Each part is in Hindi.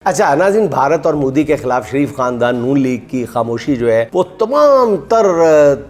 अच्छा नाज़रीन, भारत और मोदी के खिलाफ शरीफ खानदान नून लीग की खामोशी जो है वो तमाम तर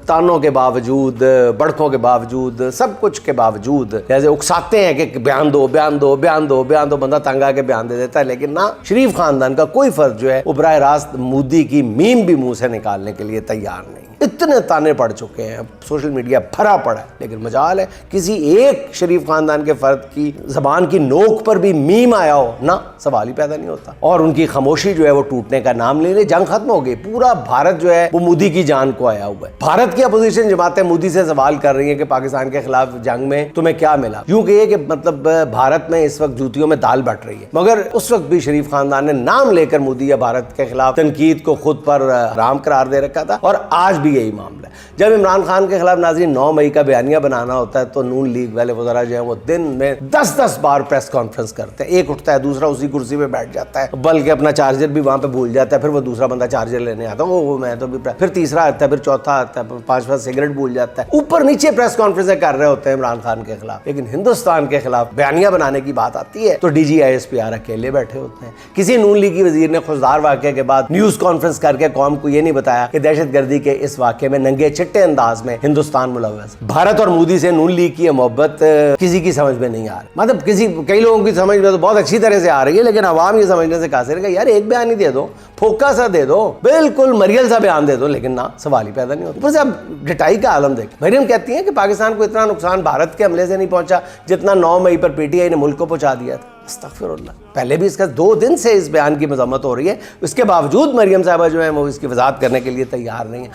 तानों के बावजूद, बड़कों के बावजूद, सब कुछ के बावजूद जैसे उकसाते हैं कि बयान दो बयान दो बयान दो बयान दो, बंदा तंग आके बयान दे देता है। लेकिन ना, शरीफ खानदान का कोई फर्द जो है वो बराह रास्त मोदी की मीम भी मुंह से निकालने के लिए तैयार नहीं। इतने ताने पड़ चुके हैं, सोशल मीडिया भरा पड़ा है, लेकिन मजाल है किसी एक शरीफ खानदान के फर्द की जबान की नोक पर भी मीम आया हो ना, सवाल ही पैदा नहीं होता। और उनकी खामोशी जो है वो टूटने का नाम ले रही। जंग खत्म हो गई, पूरा भारत जो है वो मोदी की जान को आया हुआ है। भारत की अपोजिशन जमातें मोदी से सवाल कर रही है कि पाकिस्तान के खिलाफ जंग में तुम्हें क्या मिला। यूं कहिए कि मतलब भारत में इस वक्त जूतियों में दाल बट रही है, मगर उस वक्त भी शरीफ खानदान ने नाम लेकर मोदी या भारत के खिलाफ तनकीद को खुद पर हराम करार दे रखा था। और आज भी यही मामला है। जब इमरान खान के खिलाफ नाज़रीन 9 मई का बयानिया बनाना होता है तो नून लीग वाले वज़रा जो है वो दिन में 10-10 बार प्रेस कॉन्फ्रेंस करते हैं। एक उठता है, दूसरा उसी कुर्सी पे बैठ जाता है, बल्कि अपना चार्जर भी वहां पे भूल जाता है। फिर वो दूसरा बंदा चार्जर लेने आता है, वो मैं तो भी, फिर तीसरा आता है, फिर चौथा आता है, 5वां सिगरेट भूल जाता है। ऊपर नीचे प्रेस कॉन्फ्रेंस कर रहे होते हैं इमरान खान के खिलाफ, लेकिन हिंदुस्तान के खिलाफ बयानिया बनाने की बात आती है तो DGISPR अकेले बैठे होते हैं। किसी नून लीग की वजीर ने खुशदार वाक़े के बाद न्यूज कॉन्फ्रेंस करके कौम को यह नहीं बताया कि दहशतगर्दी के इस वाक़े में नंगे चिट्टे अंदाज में हिंदुस्तान मुलव्वस। भारत और मोदी से नून लीग की मोहब्बत किसी की समझ में नहीं आ रही। मतलब कई लोगों की समझ में तो बहुत अच्छी तरह से आ रही है, लेकिन आवाम ये समझने से कासिर है कि यार एक बयान ही दे दो, फोका सा दे दो, बिल्कुल मरियल सा बयान दे दो, लेकिन ना, सवाल ही पैदा नहीं होता। ऊपर से अब ढिठाई का आलम देख। मरियम कहती है कि पाकिस्तान को इतना नुकसान भारत के हमले से नहीं पहुंचा जितना 9 मई पर PTI ने मुल्क को पहुंचा दिया था। अस्तगफिरुल्लाह। पहले भी इसका 2 दिन से इस बयान की मजम्मत हो रही है, उसके बावजूद मरियम साहबा जो है वो इसकी वजाहत करने के लिए तैयार नहीं है।